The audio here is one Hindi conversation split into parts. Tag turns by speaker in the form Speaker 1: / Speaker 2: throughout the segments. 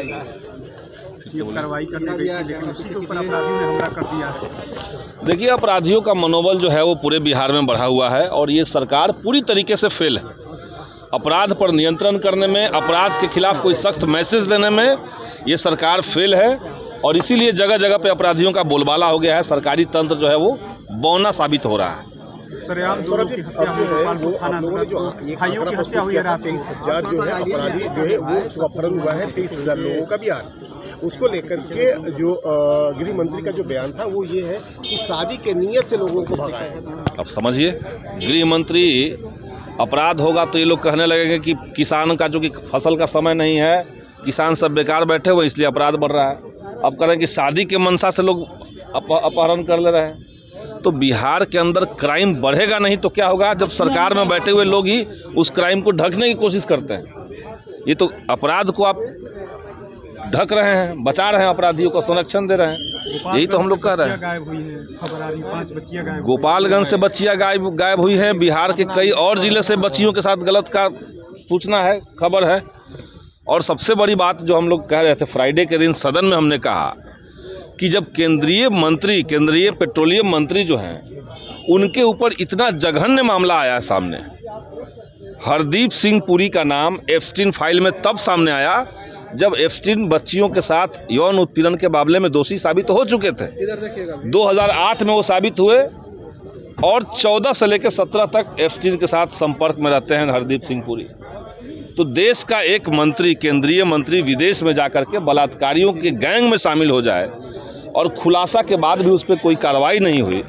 Speaker 1: आई है, कार्रवाई करने गई थी, लेकिन उसी के ऊपर अपराधियों ने हमला कर दिया है।
Speaker 2: देखिए, अपराधियों का मनोबल जो है वो पूरे बिहार में बढ़ा हुआ है और ये सरकार पूरी तरीके से फेल है। अपराध पर नियंत्रण करने में, अपराध के खिलाफ कोई सख्त मैसेज देने में ये सरकार फेल है और इसीलिए जगह जगह पे अपराधियों का बोलबाला हो गया है। सरकारी तंत्र जो है वो बौना साबित हो रहा है।
Speaker 1: सरेआम दोनों की हत्या हुई है, भाइयों की हत्या हुई है रात में।
Speaker 3: 23,000 जो है अपराधी जो है वो अपहरण हुआ है, 23,000 लोगों का बिहार। उसको लेकर के जो गृह मंत्री का जो बयान था वो ये है कि शादी के नियत से लोगों को भगाया।
Speaker 2: अब समझिए, गृह मंत्री अपराध होगा तो ये लोग कहने लगेंगे कि किसान का जो कि फसल का समय नहीं है, किसान सब बेकार बैठे हुए इसलिए अपराध बढ़ रहा है। अब कह रहे हैं कि शादी के मनसा से लोग अपहरण कर ले रहे हैं। तो बिहार के अंदर क्राइम बढ़ेगा नहीं तो क्या होगा, जब सरकार में बैठे हुए लोग ही उस क्राइम को ढकने की कोशिश करते हैं। ये तो अपराध को आप ढक रहे हैं, बचा रहे हैं, अपराधियों को संरक्षण दे रहे हैं। यही तो हम लोग कह रहे हैं।
Speaker 1: गायब हुई है, खबर आ रही 5 बच्चियां गायब।
Speaker 2: गोपालगंज से बच्चियां गायब हुई है। बिहार के कई और जिले से बच्चियों के साथ गलत का सूचना है, खबर है। और सबसे बड़ी बात जो हम लोग कह रहे थे फ्राइडे के दिन सदन में, हमने कहा कि जब केंद्रीय पेट्रोलियम मंत्री जो हैं उनके ऊपर इतना जघन्य मामला आया सामने। हरदीप सिंह पुरी का नाम एप्स्टीन फाइल में तब सामने आया जब एप्स्टीन बच्चियों के साथ यौन उत्पीड़न के मामले में दोषी साबित हो चुके थे। 2008 में वो साबित हुए और 14 से लेकर 17 तक एप्स्टीन के साथ संपर्क में रहते हैं हरदीप सिंह पुरी। तो देश का एक मंत्री, केंद्रीय मंत्री विदेश में जाकर के बलात्कारियों के गैंग में शामिल हो जाए और खुलासा के बाद भी उस पर कोई कार्रवाई नहीं हुई,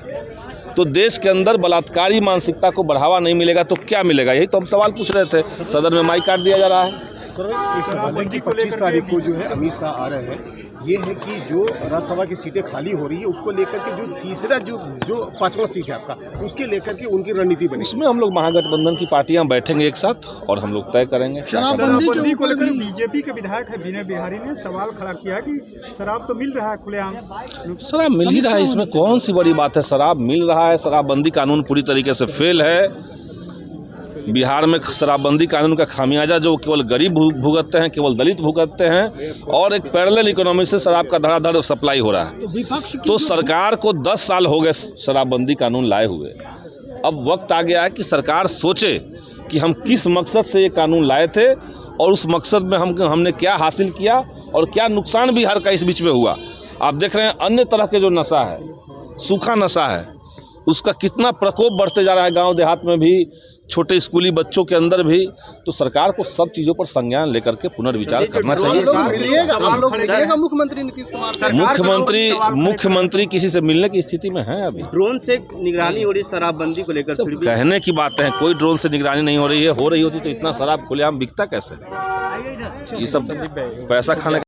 Speaker 2: तो देश के अंदर बलात्कारी मानसिकता को बढ़ावा नहीं मिलेगा तो क्या मिलेगा? यही तो हम सवाल पूछ रहे थे। सदन में माइक काट दिया जा रहा है।
Speaker 3: एक सवाल है कि 25 तारीख को जो है अमित शाह आ रहे हैं, ये है कि जो राज्यसभा की सीटें खाली हो रही है उसको लेकर के जो तीसरा जो 5वां सीट है आपका, उसके लेकर के उनकी रणनीति बनी।
Speaker 2: इसमें हम लोग महागठबंधन की पार्टियां बैठेंगे एक साथ और हम लोग तय करेंगे।
Speaker 1: शराबबंदी को लेकर बीजेपी के विधायक है विनय बिहारी ने सवाल खड़ा किया कि शराब तो मिल रहा है खुलेआम।
Speaker 2: शराब मिल ही रहा है, इसमें कौन सी बड़ी बात है? शराब मिल रहा है। शराबबंदी कानून पूरी तरीके से फेल है। बिहार में शराबबंदी कानून का खामियाजा जो केवल गरीब भुगतते हैं, केवल दलित भुगतते हैं और एक पैरेलल इकोनॉमी से शराब का धड़ाधड़ सप्लाई हो रहा है। तो सरकार को 10 साल हो गए शराबबंदी कानून लाए हुए। अब वक्त आ गया है कि सरकार सोचे कि हम किस मकसद से ये कानून लाए थे और उस मकसद में हमने क्या हासिल किया और क्या नुकसान बिहार का इस बीच में हुआ। आप देख रहे हैं अन्य तरह के जो नशा है, सूखा नशा है, उसका कितना प्रकोप बढ़ते जा रहा है गांव देहात में भी, छोटे स्कूली बच्चों के अंदर भी। तो सरकार को सब चीज़ों पर संज्ञान लेकर के पुनर्विचार करना चाहिए।
Speaker 1: मुख्यमंत्री नीतीश कुमार
Speaker 2: मुख्यमंत्री किसी से मिलने की स्थिति में है? अभी
Speaker 4: ड्रोन से निगरानी हो रही शराबबंदी को लेकर
Speaker 2: तो कहने की बात है, कोई ड्रोन से निगरानी नहीं हो रही है। हो रही होती तो इतना शराब खुलेआम बिकता कैसे? ये सब पैसा खाने